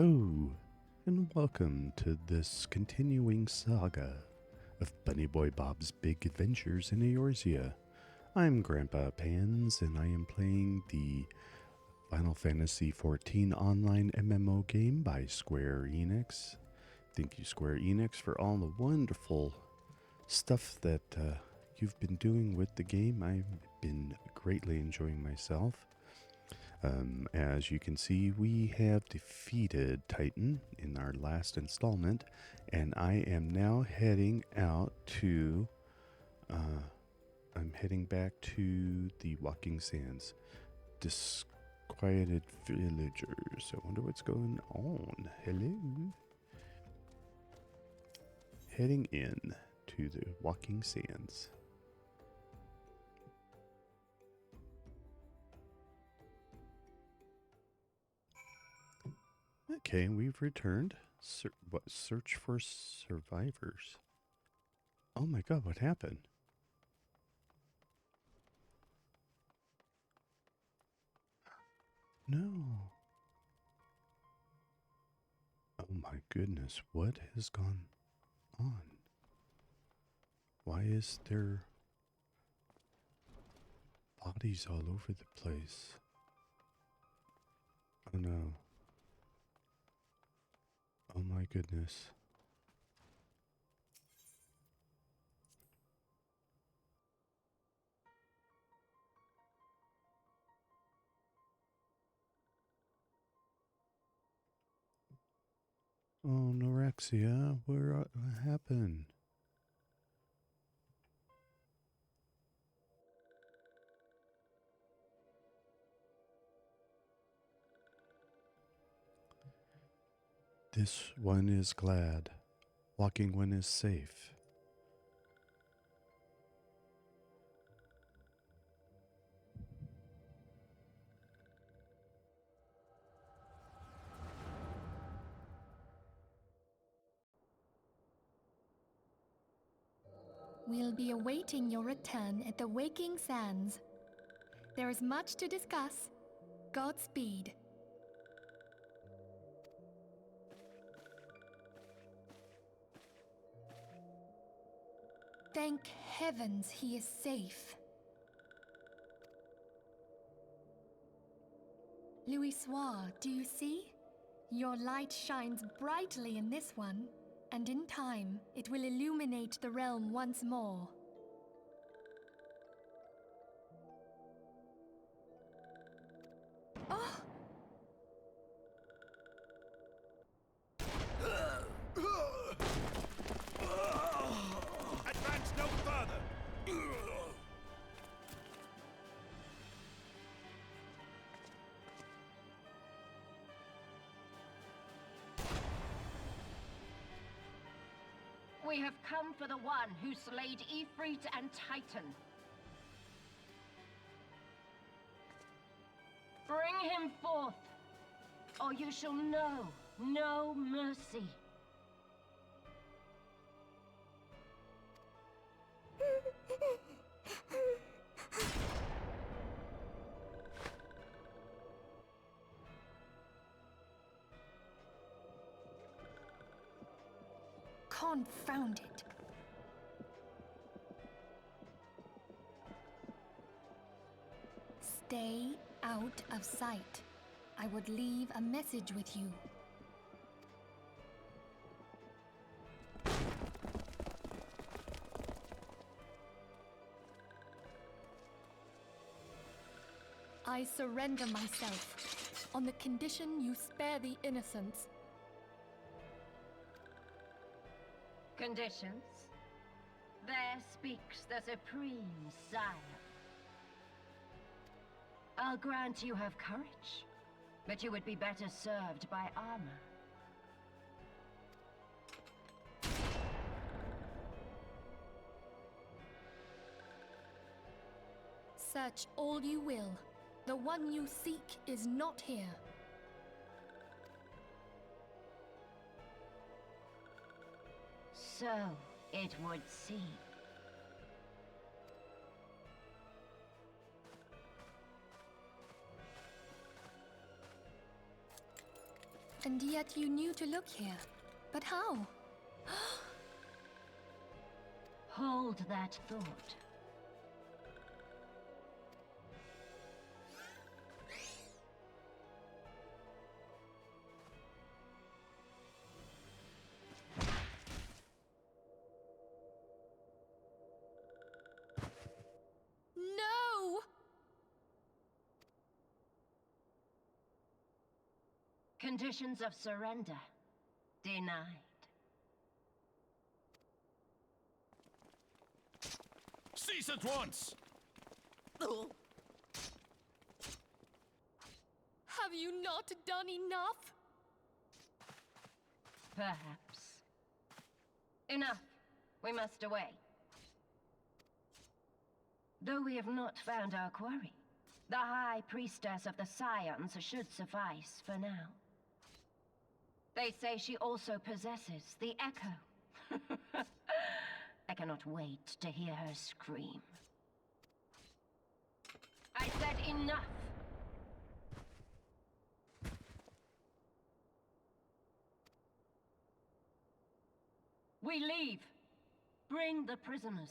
Hello, and welcome to this continuing saga of Bunny Boy Bob's Big Adventures in Eorzea. I'm Grandpa Pans, and I am playing the Final Fantasy XIV online MMO game by Square Enix. Thank you, Square Enix, for all the wonderful stuff that you've been doing with the game. I've been greatly enjoying myself. As you can see, we have defeated Titan in our last installment, and I am now heading out to, I'm heading back to the Walking Sands. Disquieted villagers. I wonder what's going on. Hello? Heading in to the Walking Sands. Okay, we've returned. Search for survivors. Oh my god, what happened? No. Oh my goodness, what has gone on? Why is there bodies all over the place? Oh no. Oh my goodness. Oh, Norexia, what happened? This one is glad. Walking one is safe. We'll be awaiting your return at the Waking Sands. There is much to discuss. Godspeed. Thank heavens he is safe. Louisoix, do you see? Your light shines brightly in this one, and in time it will illuminate the realm once more. Oh! Advance no further! We have come for the one who slayed Ifrit and Titan. Bring him forth, or you shall know no mercy. Confound it. Stay out of sight. I would leave a message with you. I surrender myself, on the condition you spare the innocents. Conditions? There speaks the Supreme Sire. I'll grant you have courage, but you would be better served by armor. Search all you will. The one you seek is not here. So it would seem. And yet you knew to look here. But how? Hold that thought. No! Conditions of surrender denied. Cease at once! Have you not done enough? Perhaps. Enough. We must away. Though we have not found our quarry, the High Priestess of the Scions should suffice for now. They say she also possesses the Echo. I cannot wait to hear her scream. I said enough! We leave. Bring the prisoners.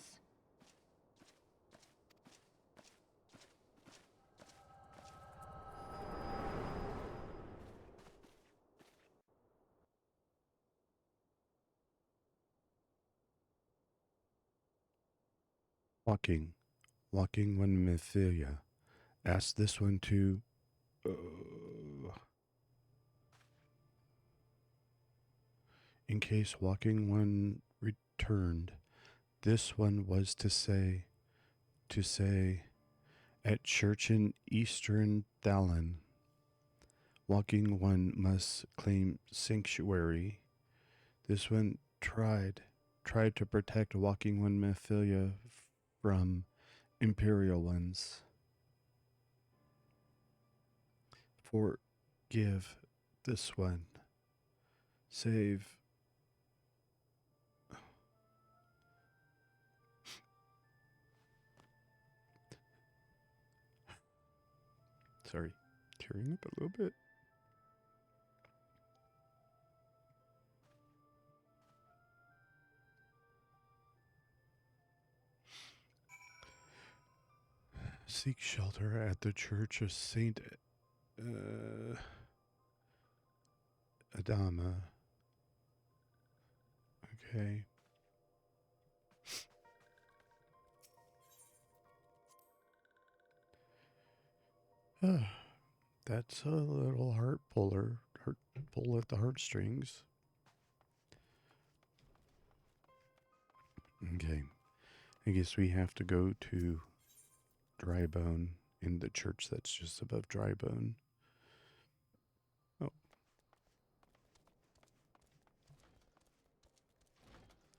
Walking one Methilia. Ask this one to... in case walking one returned, this one was to say, at church in Eastern Thalen, walking one must claim sanctuary. This one tried to protect walking one Methilia from imperial ones. Forgive this one. Save. Sorry, tearing up a little bit. Seek shelter at the Church of Saint Adama. Okay. That's a little heart puller. Pull at the heartstrings. Okay. I guess we have to go to Drybone in the church that's just above Drybone. Oh.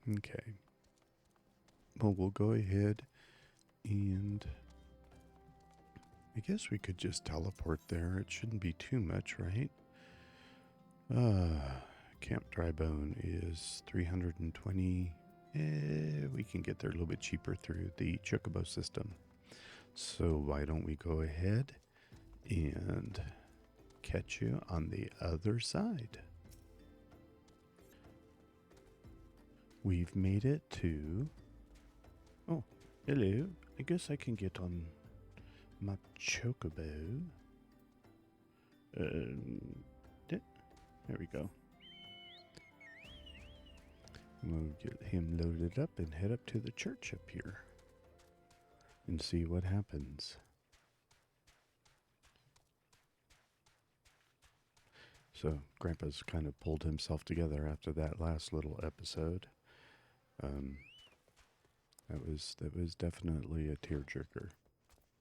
Okay. Well, we'll go ahead and I guess we could just teleport there. It shouldn't be too much, right? Camp Drybone is 320. We can get there a little bit cheaper through the Chocobo system. So why don't we go ahead and catch you on the other side. We've made it to... Oh, hello. I guess I can get on my Chocobo. There we go. We'll get him loaded up and head up to the church up here and see what happens. So Grandpa's kind of pulled himself together after that last little episode. That was definitely a tearjerker.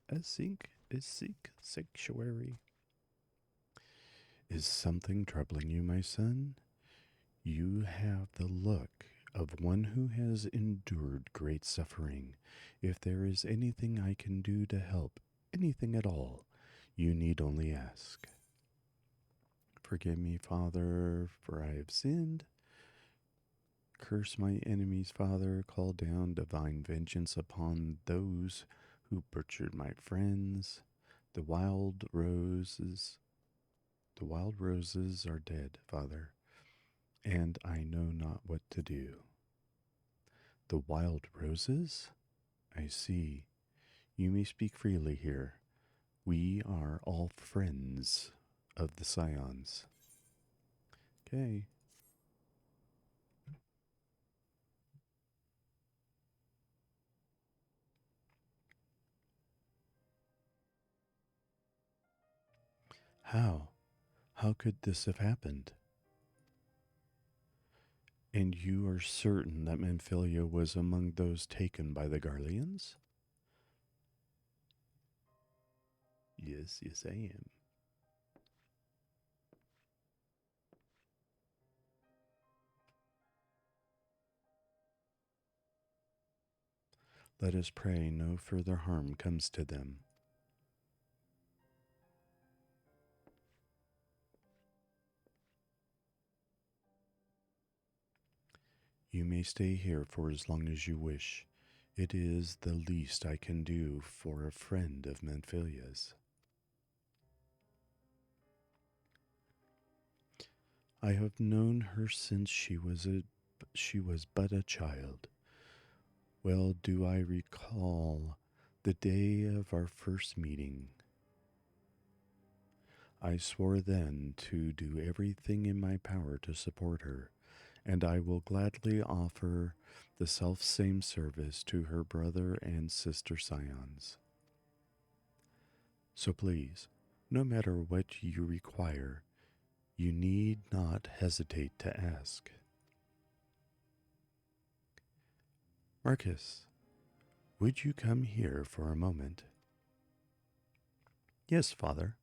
A seek sanctuary. Is something troubling you, my son? You have the look of one who has endured great suffering. If there is anything I can do to help, anything at all, you need only ask. Forgive me, Father, for I have sinned. Curse my enemies, Father. Call down divine vengeance upon those who butchered my friends. The wild roses The wild roses are dead, Father, and I know not what to do. The wild roses? I see. You may speak freely here. We are all friends of the Scions. Okay. How? How could this have happened? And you are certain that Manphilia was among those taken by the Garleans? Yes, yes, I am. Let us pray no further harm comes to them. You may stay here for as long as you wish. It is the least I can do for a friend of Manphilia's. I have known her since she was but a child. Well do I recall the day of our first meeting. I swore then to do everything in my power to support her, and I will gladly offer the self-same service to her brother and sister scions. So please, no matter what you require, you need not hesitate to ask. Marcus, would you come here for a moment? Yes, Father.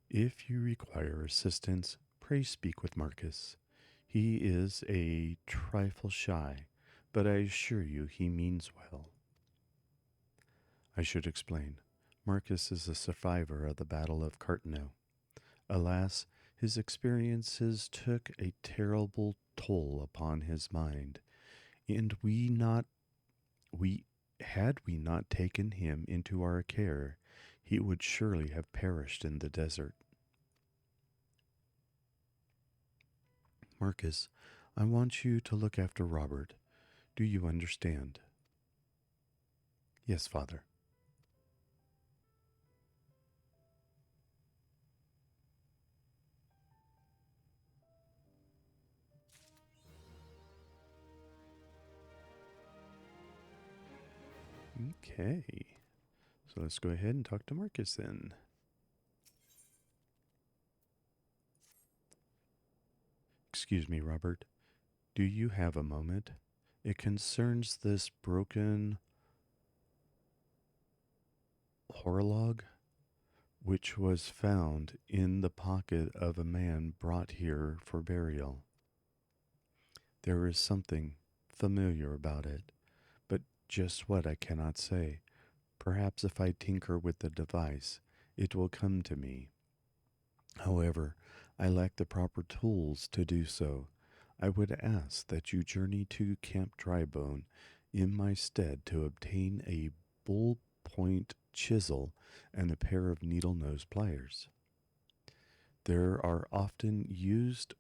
If you require assistance, pray speak with Marcus. He is a trifle shy, but I assure you he means well. I should explain. Marcus is a survivor of the Battle of Cartano. Alas, his experiences took a terrible toll upon his mind, and had we not taken him into our care, he would surely have perished in the desert. Marcus, I want you to look after Robert. Do you understand? Yes, Father. Okay. So let's go ahead and talk to Marcus then. Excuse me, Robert. Do you have a moment? It concerns this broken horologe, which was found in the pocket of a man brought here for burial. There is something familiar about it, but just what I cannot say. Perhaps if I tinker with the device, it will come to me. However, I lack the proper tools to do so. I would ask that you journey to Camp Drybone in my stead to obtain a bull point chisel and a pair of needle-nose pliers. They are often used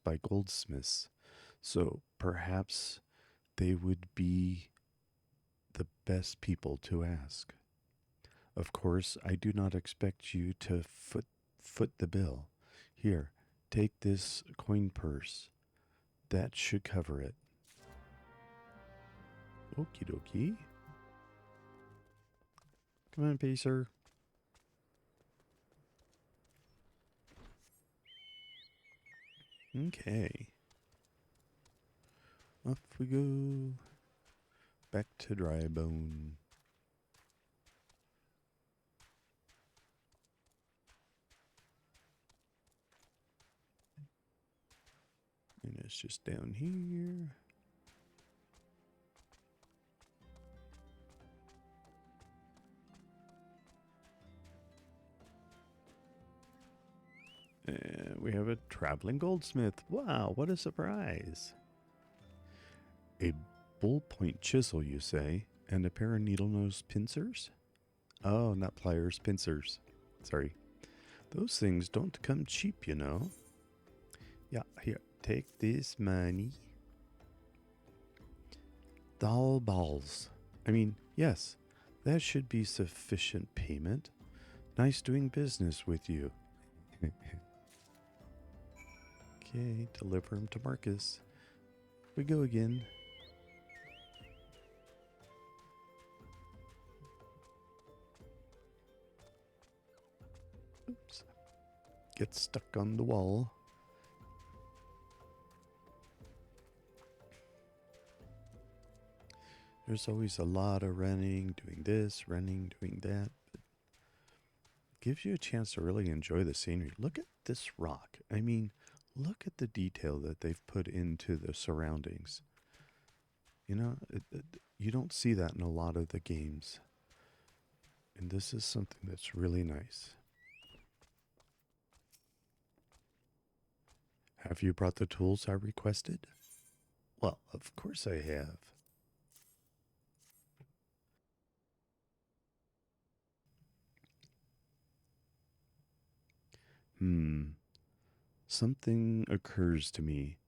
by goldsmiths, so perhaps they would be the best people to ask. Of course, I do not expect you to foot the bill. Here, take this coin purse. That should cover it. Okie dokie. Come on, Pacer. Okay. Off we go. Back to Drybone. And it's just down here. And we have a traveling goldsmith. Wow, what a surprise. A bullpoint chisel, you say, and a pair of needle-nose pincers? Oh, not pliers, pincers. Sorry. Those things don't come cheap, you know. Yeah, here, take this money. Doll balls. I mean, yes, that should be sufficient payment. Nice doing business with you. Okay, deliver him to Marcus. We go again. Oops. Get stuck on the wall. There's always a lot of running, doing this, running, doing that. But gives you a chance to really enjoy the scenery. Look at this rock. I mean, look at the detail that they've put into the surroundings. You know, you don't see that in a lot of the games. And this is something that's really nice. Have you brought the tools I requested? Well, of course I have. Something occurs to me.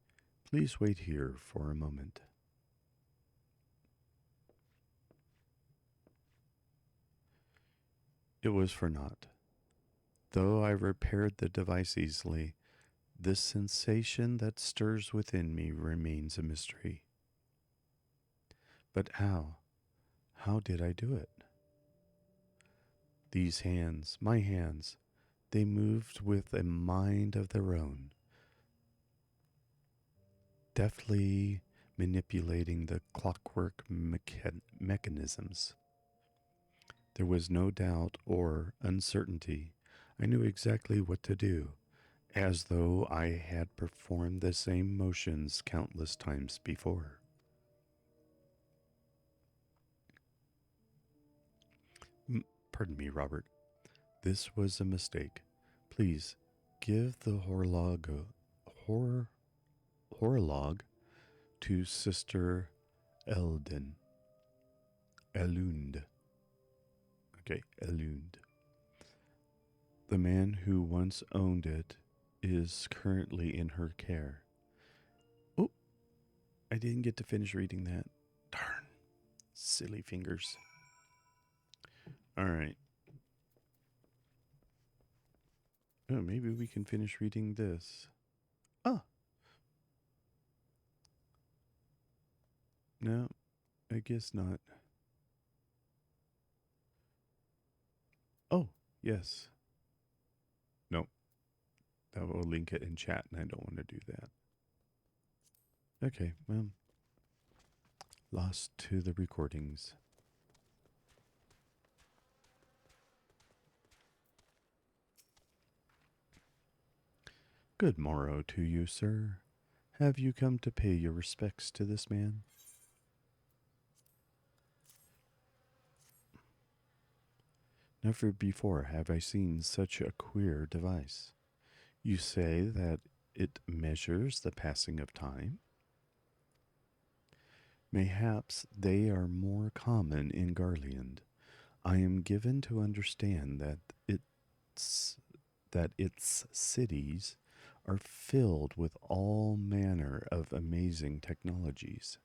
Please wait here for a moment. It was for naught. Though I repaired the device easily, this sensation that stirs within me remains a mystery. But how? How did I do it? These hands, my hands, they moved with a mind of their own, deftly manipulating the clockwork mechanisms. There was no doubt or uncertainty. I knew exactly what to do, as though I had performed the same motions countless times before. Pardon me, Robert. This was a mistake. Please give the horologe to Sister Elden. Elund. Okay, Elund. The man who once owned it is currently in her care. Oh, I didn't get to finish reading that. Darn. Silly fingers. All right. Oh, maybe we can finish reading this. Oh. No, I guess not. Oh, yes. Nope. That will link it in chat, and I don't want to do that. Okay, well, lost to the recordings. Good morrow to you, sir. Have you come to pay your respects to this man? Never before have I seen such a queer device. You say that it measures the passing of time? Mayhaps they are more common in Garleand. I am given to understand that its cities are filled with all manner of amazing technologies.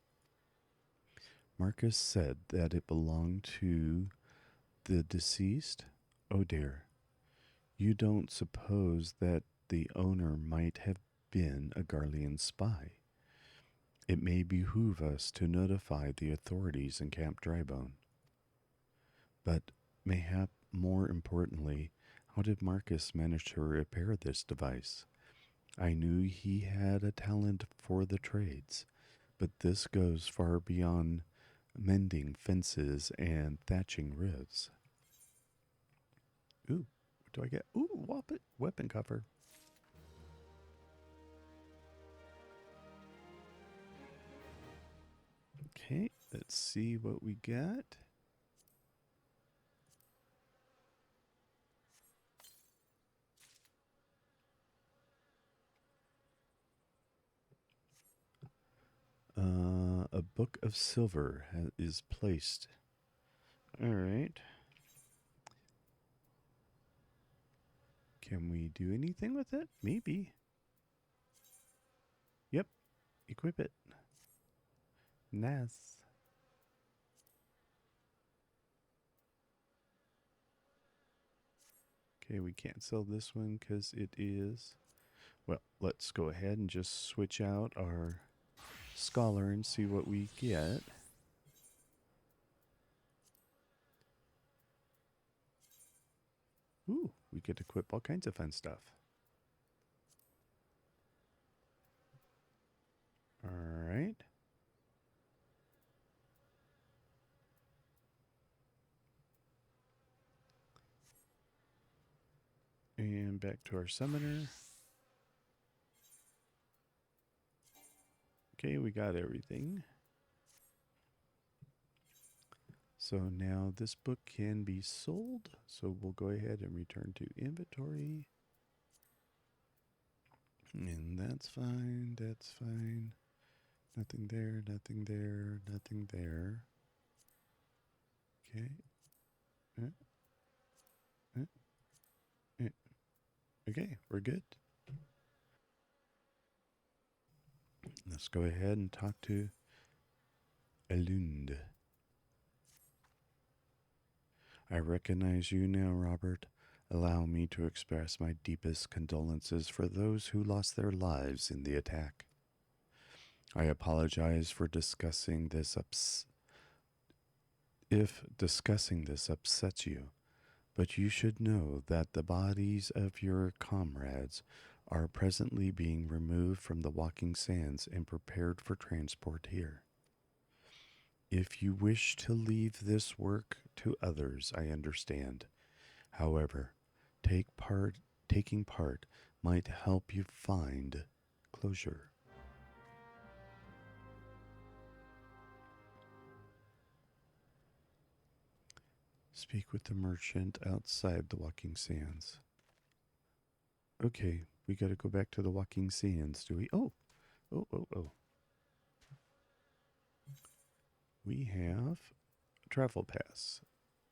Marcus said that it belonged to the deceased? Oh dear. You don't suppose that the owner might have been a Garlean spy? It may behoove us to notify the authorities in Camp Drybone. But mayhap more importantly, how did Marcus manage to repair this device? I knew he had a talent for the trades, but this goes far beyond mending fences and thatching roofs. Ooh, what do I get? Ooh, weapon cover. Okay, let's see what we got. A book of silver is placed. All right. Can we do anything with it? Maybe. Yep. Equip it. Nice. Okay, we can't sell this one because it is... Well, let's go ahead and just switch out our scholar and see what we get. Ooh, we could equip all kinds of fun stuff. All right. And back to our summoner. Okay, we got everything. So now this book can be sold. So we'll go ahead and return to inventory. And that's fine, that's fine. Nothing there, nothing there, nothing there. Okay. Okay, we're good. Let's go ahead and talk to Elund. I recognize you now, Robert. Allow me to express my deepest condolences for those who lost their lives in the attack. I apologize for discussing this if discussing this upsets you, but you should know that the bodies of your comrades are presently being removed from the walking sands and prepared for transport here. If you wish to leave this work to others, I understand. However, taking part might help you find closure. Speak with the merchant outside the walking sands. Okay, we gotta go back to the walking sands, do we? Oh. We have a travel pass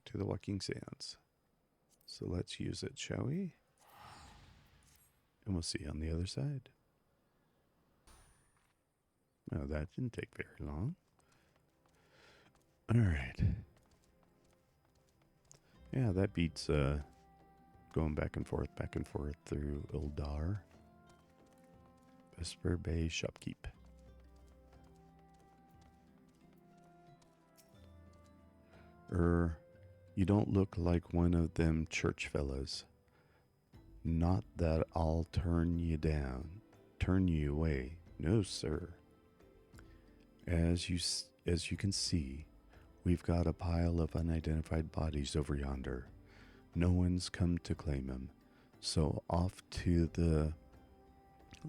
to the walking sands. So let's use it, shall we? And we'll see you on the other side. Oh, that didn't take very long. All right. Yeah, that beats going back and forth through Ildar. Vesper Bay Shopkeep. You don't look like one of them church fellas. Not that I'll turn you away. No, sir. As you can see, we've got a pile of unidentified bodies over yonder. No one's come to claim them, so off to the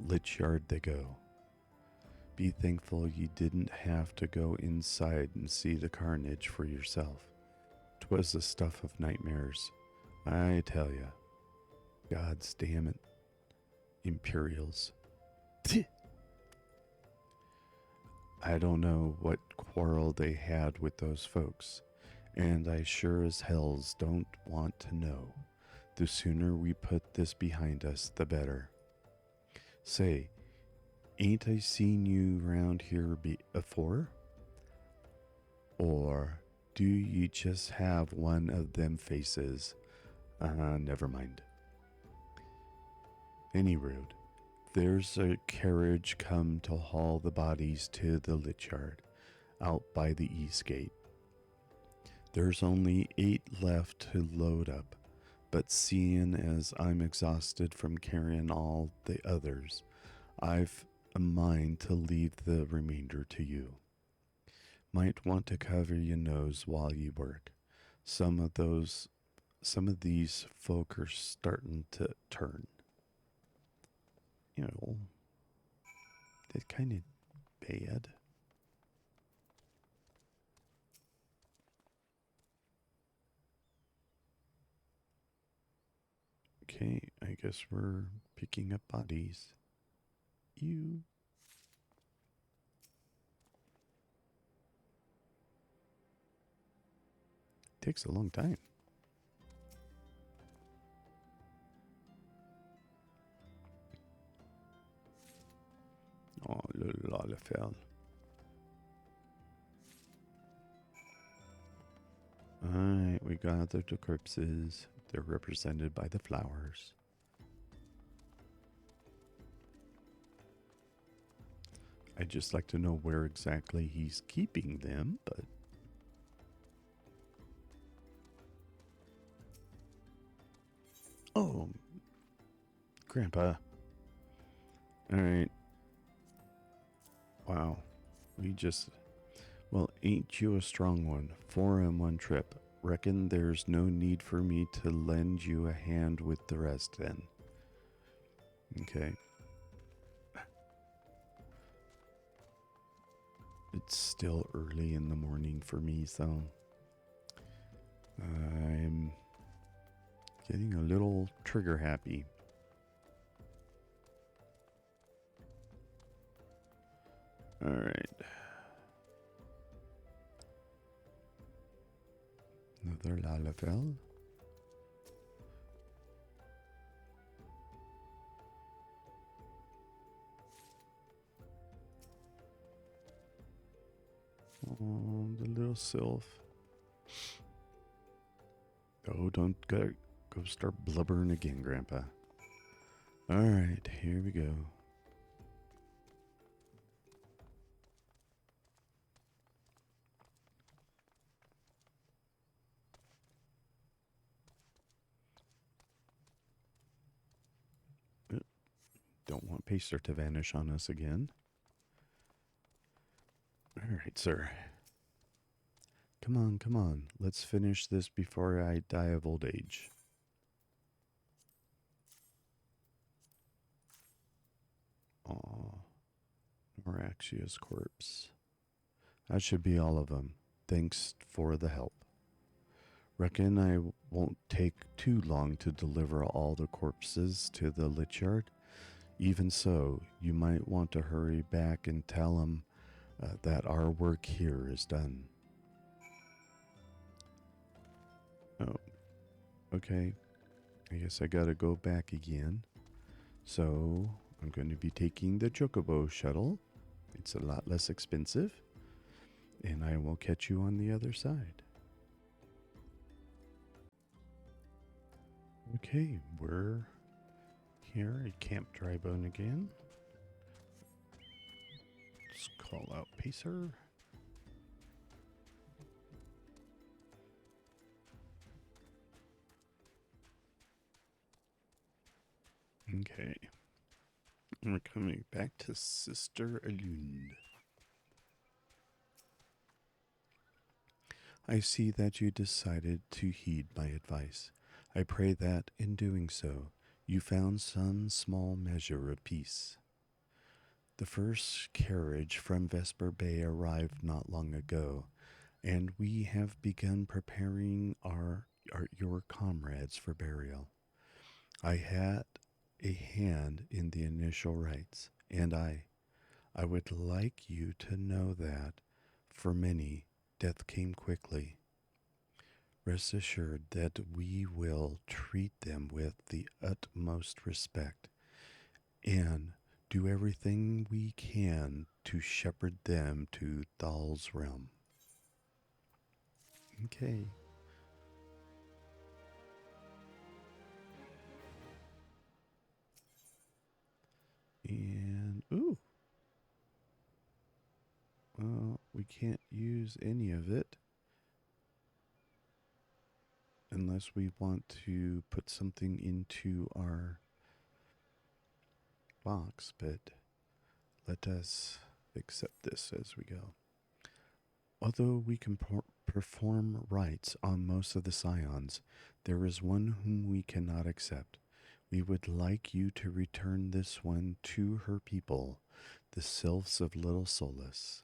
lich yard they go. Be thankful you didn't have to go inside and see the carnage for yourself. 'Twas the stuff of nightmares, I tell ya. Gods damn it. Imperials. I don't know what quarrel they had with those folks, and I sure as hells don't want to know. The sooner we put this behind us, the better. Say, ain't I seen you round here before? Or do you just have one of them faces? Never mind. Any road. There's a carriage come to haul the bodies to the lich yard, out by the east gate. There's only 8 left to load up, but seeing as I'm exhausted from carrying all the others, I've a mind to leave the remainder to you. Might want to cover your nose while you work. Some of these folk are starting to turn. You know, they're kind of bad. Okay, I guess we're picking up bodies. You. Takes a long time. Oh, le Lalafell. Alright, we gathered the corpses. They're represented by the flowers. I'd just like to know where exactly he's keeping them, but... Oh, Grandpa. Alright. Wow. We just... Well, ain't you a strong one? 4 in one trip. Reckon there's no need for me to lend you a hand with the rest then. Okay. It's still early in the morning for me, so... I'm getting a little trigger happy. Alright. Another Lalafell. Oh, the little sylph. Oh, don't go start blubbering again, Grandpa. Alright, here we go. Don't want Pacer to vanish on us again. Alright, sir. Come on, come on. Let's finish this before I die of old age. Aw. Noraxia's corpse. That should be all of them. Thanks for the help. Reckon I won't take too long to deliver all the corpses to the lich yard. Even so, you might want to hurry back and tell them that our work here is done. Oh, okay. I guess I gotta go back again. So, I'm going to be taking the Chocobo shuttle. It's a lot less expensive. And I will catch you on the other side. Okay, we're here at Camp Drybone again. Let's call out Pacer. Okay. We're coming back to Sister Alund. I see that you decided to heed my advice. I pray that, in doing so, you found some small measure of peace. The first carriage from Vesper Bay arrived not long ago, and we have begun preparing your comrades for burial. I had a hand in the initial rites, and I would like you to know that, for many, death came quickly. Rest assured that we will treat them with the utmost respect and do everything we can to shepherd them to Thal's realm. Okay. And, ooh. We can't use any of it unless we want to put something into our box, but let us accept this as we go. Although we can perform rites on most of the scions, there is one whom we cannot accept. We would like you to return this one to her people, the sylphs of Little Solace.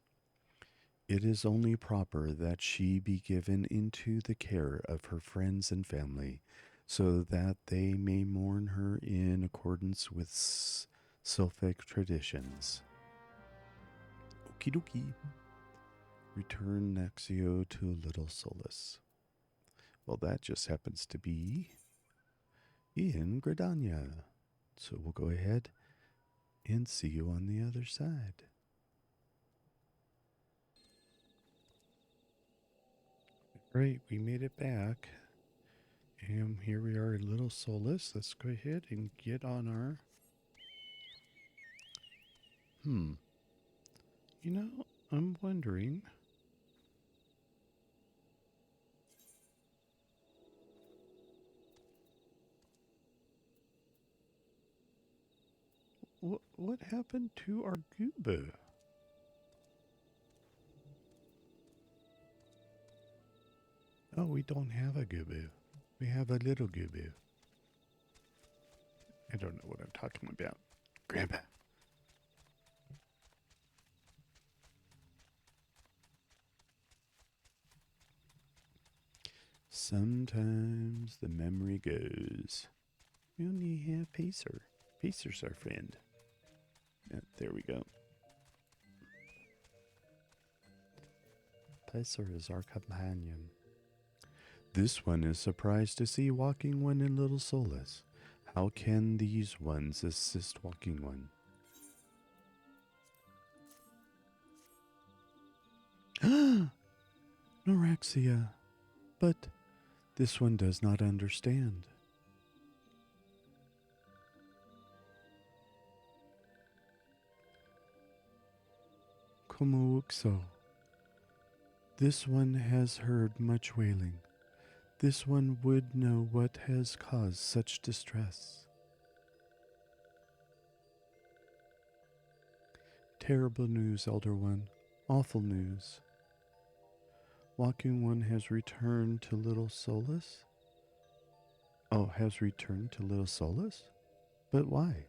It is only proper that she be given into the care of her friends and family, so that they may mourn her in accordance with sylphic traditions. Okie dokie. Return Naxio to Little Solace. Well, that just happens to be in Gridania. So we'll go ahead and see you on the other side. Great, we made it back. And here we are in Little Solus. Let's go ahead and get on our... You know, I'm wondering... What happened to our Gooba? Oh, we don't have a Gooba. We have a little Gooba. I don't know what I'm talking about. Grandpa. Sometimes the memory goes. We only have Pacer. Pacer's our friend. Yeah, there we go. Pacer is our companion. This one is surprised to see Walking One in Little Solus. How can these ones assist Walking One? Norexia. But this one does not understand. Como uxo. This one has heard much wailing. This one would know what has caused such distress. Terrible news, Elder One. Awful news. Walking One has returned to Little Solus? Oh, has returned to Little Solus? But why?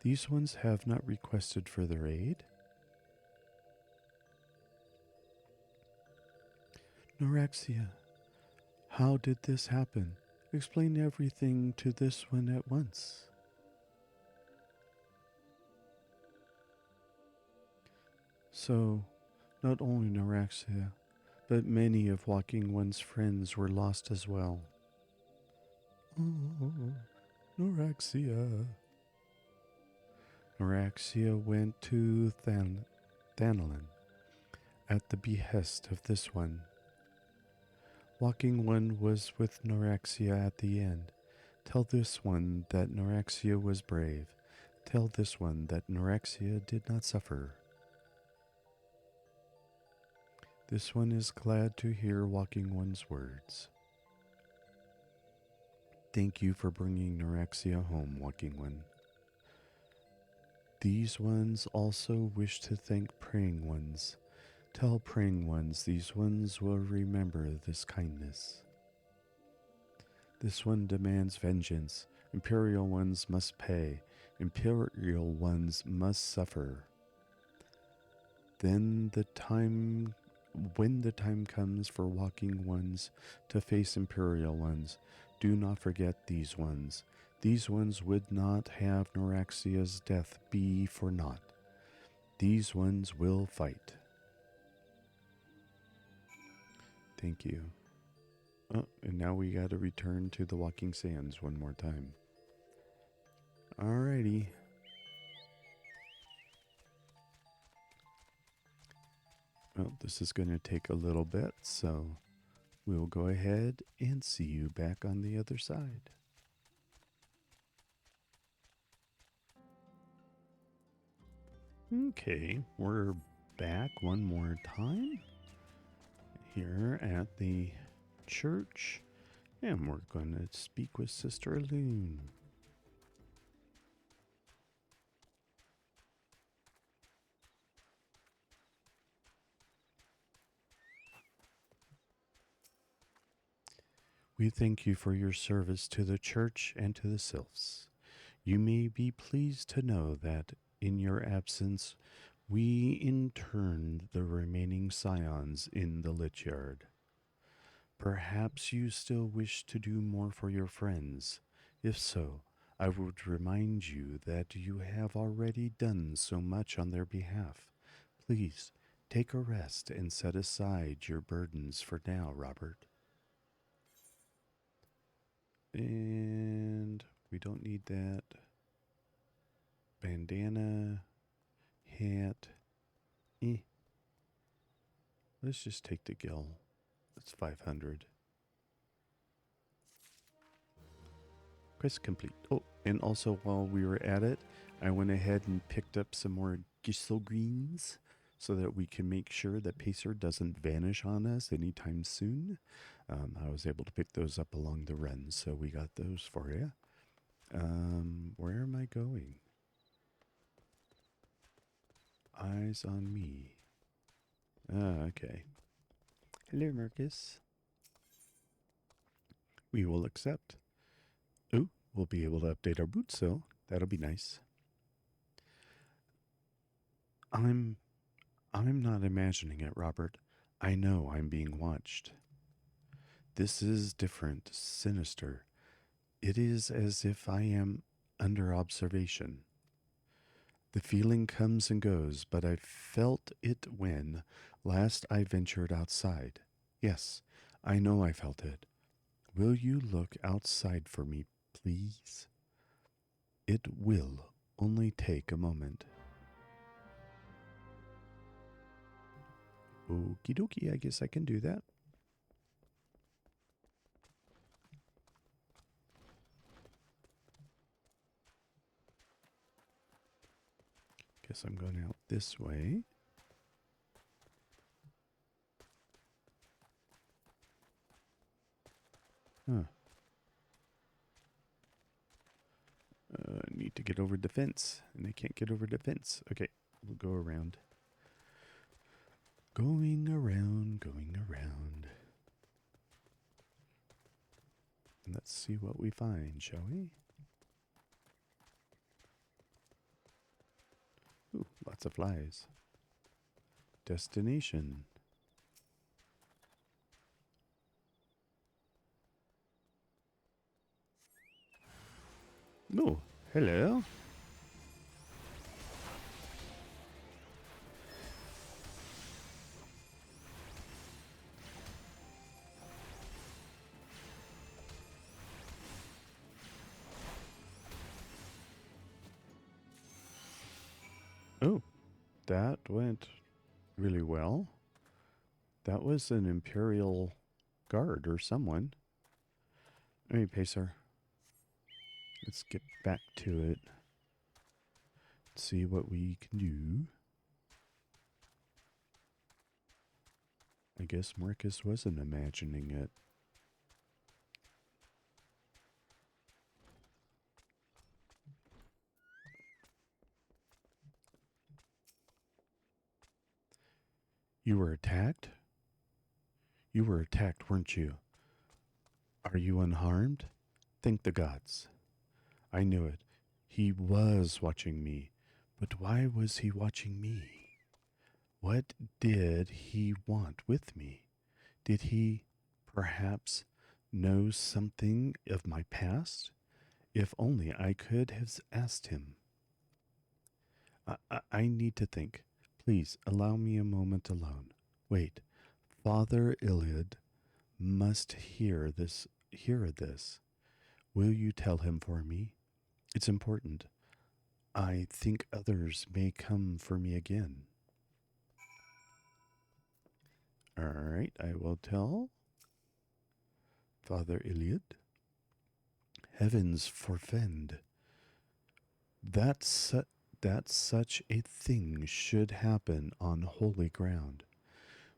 These ones have not requested further aid? Norexia, how did this happen? Explain everything to this one at once. So, not only Norexia, but many of Walking One's friends were lost as well. Oh, Norexia. Norexia went to Thanalin at the behest of this one. Walking One was with Norexia at the end. Tell this one that Norexia was brave. Tell this one that Norexia did not suffer. This one is glad to hear Walking One's words. Thank you for bringing Norexia home, Walking One. These ones also wish to thank Praying Ones. Tell Praying Ones these ones will remember this kindness. This one demands vengeance. Imperial ones must pay. Imperial ones must suffer. When the time comes for Walking Ones to face Imperial ones, do not forget these ones. These ones would not have Norexia's death be for naught. These ones will fight. Thank you. Oh, and now we gotta return to the Walking Sands one more time. Alrighty. Well, this is gonna take a little bit, so we'll go ahead and see you back on the other side. Okay, we're back one more time here at the church, and we're going to speak with Sister Loon. We thank you for your service to the church and to the sylphs. You may be pleased to know that in your absence, we interned the remaining scions in the lich yard. Perhaps you still wish to do more for your friends. If so, I would remind you that you have already done so much on their behalf. Please, take a rest and set aside your burdens for now, Robert. And we don't need that. Bandana, hat. Let's just take the gill. That's 500. Quest complete. Oh, and also while we were at it, I went ahead and picked up some more Gisel greens so that we can make sure that Pacer doesn't vanish on us anytime soon. I was able to pick those up along the run, so we got those for you. Where am I going? Eyes on me. Ah, okay. Hello, Marcus. We will accept. Ooh, we'll be able to update our boots, so that'll be nice. I'm not imagining it, Robert. I know I'm being watched. This is different, sinister. It is as if I am under observation. The feeling comes and goes, but I felt it when last I ventured outside. Yes, I know I felt it. Will you look outside for me, please? It will only take a moment. Okie dokie, I guess I can do that. Guess I'm going out this way. Huh. Need to get over the fence, and I can't get over the fence. Okay, we'll go around. Going around, going around. And let's see what we find, shall we? Ooh, lots of flies. Destination. Oh, hello. Oh, that went really well. That was an Imperial guard or someone. Hey, Pacer. Let's get back to it. See what we can do. I guess Marcus wasn't imagining it. You were attacked? You were attacked, weren't you? Are you unharmed? Thank the gods. I knew it. He was watching me. But why was he watching me? What did he want with me? Did he, perhaps, know something of my past? If only I could have asked him. I need to think. Please, allow me a moment alone. Wait. Father Iliad must hear this. Will you tell him for me? It's important. I think others may come for me again. All right, I will tell Father Iliad. Heavens forfend that such a thing should happen on holy ground.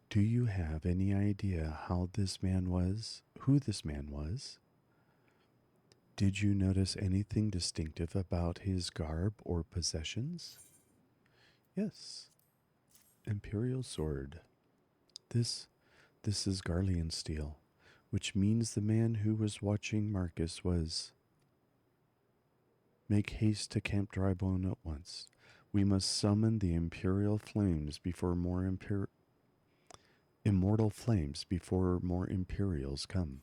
Do you have any idea who this man was? Did you notice anything distinctive about his garb or possessions? Yes. Imperial sword. This is Garlean steel, which means the man who was watching Marcus was... Make haste to Camp Drybone at once. We must summon the Imperial flames before more immortal flames before more Imperials come.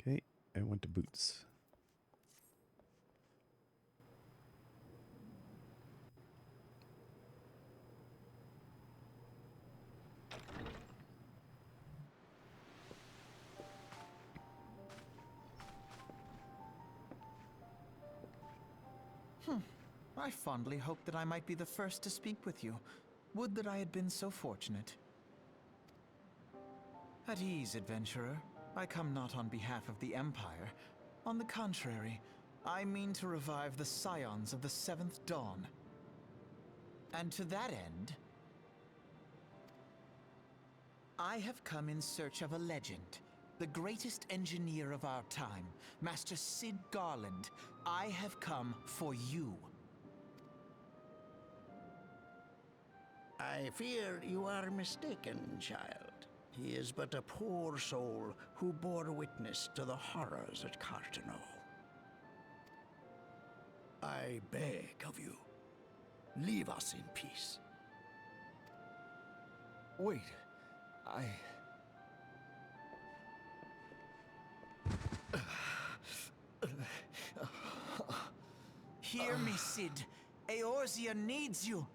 Okay, I went to boots. I fondly hoped that I might be the first to speak with you. Would that I had been so fortunate. At ease, adventurer. I come not on behalf of the Empire. On the contrary, I mean to revive the scions of the Seventh Dawn. And to that end, I have come in search of a legend. The greatest engineer of our time, Master Cid Garland. I have come for you. I fear you are mistaken, child. He is but a poor soul who bore witness to the horrors at Cartano. I beg of you, leave us in peace. Wait, Hear me, Cid. Eorzea needs you.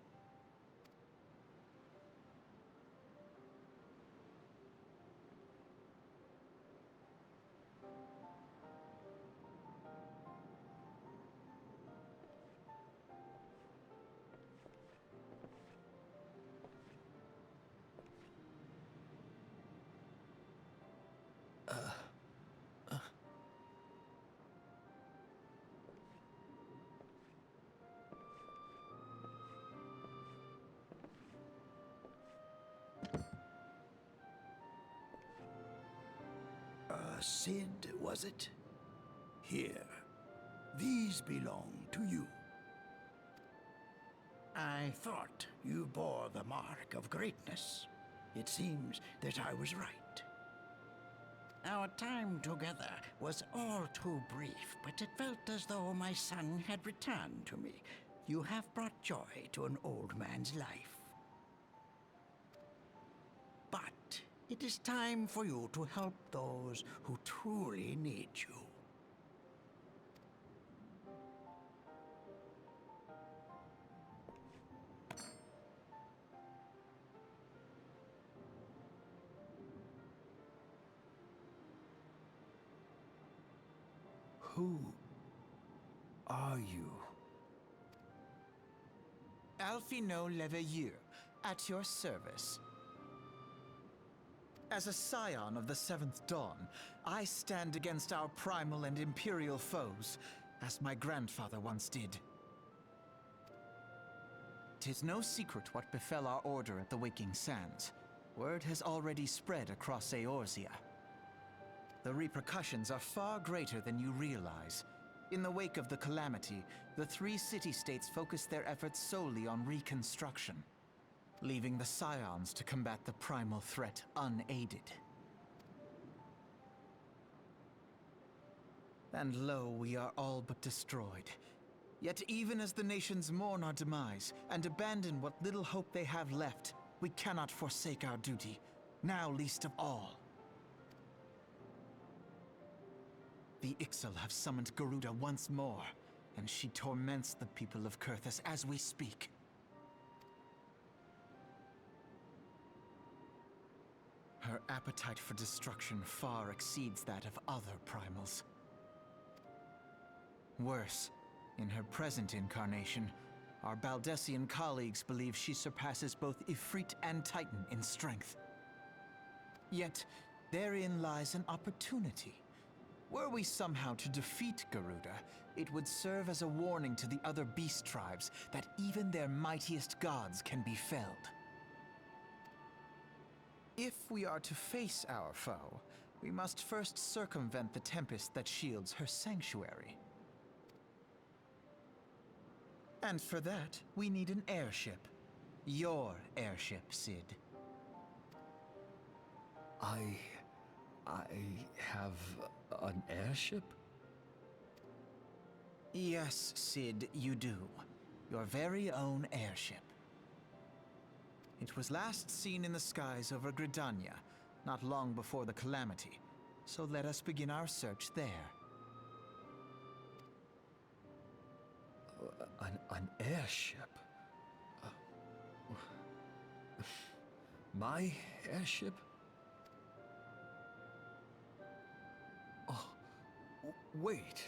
Cid, was it? Here. These belong to you. I thought you bore the mark of greatness. It seems that I was right. Our time together was all too brief, but it felt as though my son had returned to me. You have brought joy to an old man's life. But it is time for you to help those who truly need you. Who are you? Alfino Leveilleur, at your service. As a scion of the Seventh Dawn, I stand against our primal and imperial foes, as my grandfather once did. 'Tis no secret what befell our order at the Waking Sands. Word has already spread across Eorzea. The repercussions are far greater than you realize. In the wake of the calamity, the three city-states focused their efforts solely on reconstruction, leaving the scions to combat the primal threat unaided. And lo, we are all but destroyed. Yet even as the nations mourn our demise and abandon what little hope they have left, we cannot forsake our duty, now least of all. The Ixal have summoned Garuda once more, and she torments the people of Kurthus as we speak. Her appetite for destruction far exceeds that of other primals. Worse, in her present incarnation, our Baldessian colleagues believe she surpasses both Ifrit and Titan in strength. Yet, therein lies an opportunity. Were we somehow to defeat Garuda, it would serve as a warning to the other beast tribes that even their mightiest gods can be felled. If we are to face our foe, we must first circumvent the tempest that shields her sanctuary. And for that, we need an airship. Your airship, Cid. I have an airship? Yes, Cid, you do. Your very own airship. It was last seen in the skies over Gridania, not long before the calamity. So let us begin our search there. An airship? My airship? Oh, wait.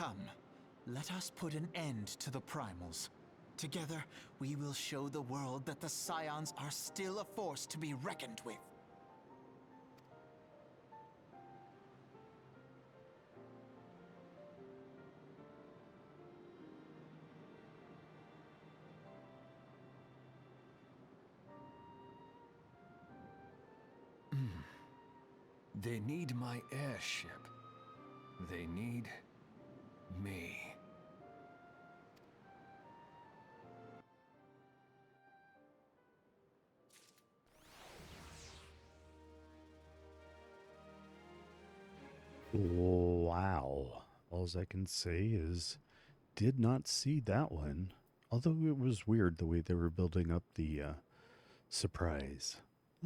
Come, let us put an end to the primals. Together, we will show the world that the Scions are still a force to be reckoned with. They need my airship. They need me. Wow. All I can say is, did not see that one. Although it was weird the way they were building up the surprise.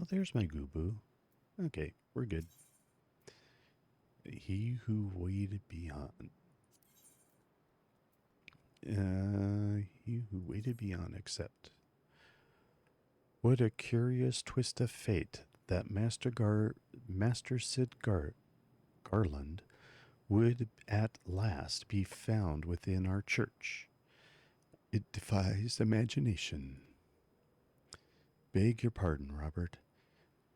Oh, there's my Goobboo. Okay, we're good. He who waited beyond. He who waited beyond, accept. What a curious twist of fate that Master Cid Garland would at last be found within our church. It defies imagination. Beg your pardon, Robert.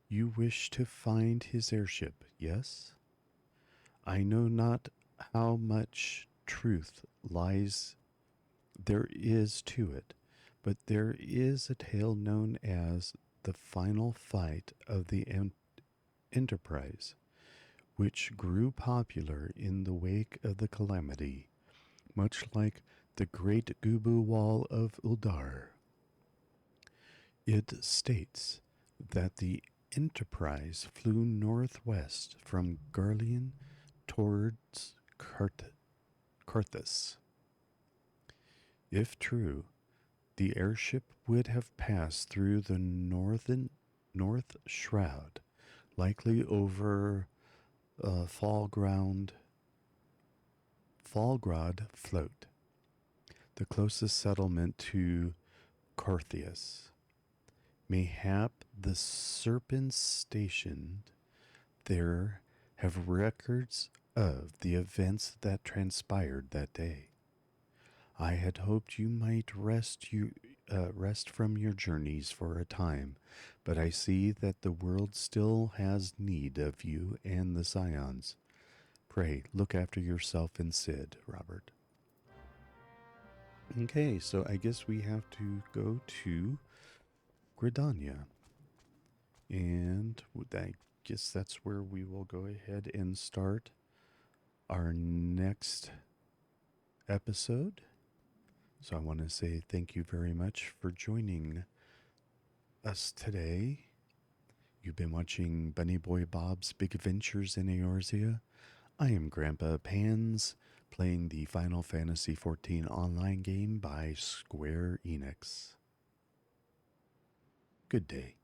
You wish to find his airship, yes? I know not how much truth lies there is to it, but there is a tale known as the final fight of the Enterprise, which grew popular in the wake of the calamity, much like the Great Goobboo Wall of Uldar. It states that the Enterprise flew northwest from Garlean towards Carthus. If true, the airship would have passed through the North Shroud, likely over Fallgrad Float, the closest settlement to Carthus. Mayhap the serpents stationed there have records of the events that transpired that day. I had hoped you might rest from your journeys for a time, but I see that the world still has need of you and the Scions. Pray, look after yourself and Cid, Robert. Okay, so I guess we have to go to Gridania. And I guess that's where we will go ahead and start our next episode. So I want to say thank you very much for joining us today. You've been watching Bunny Boy Bob's Big Adventures in Eorzea. I am Grandpa Pans, playing the Final Fantasy XIV online game by Square Enix. Good day.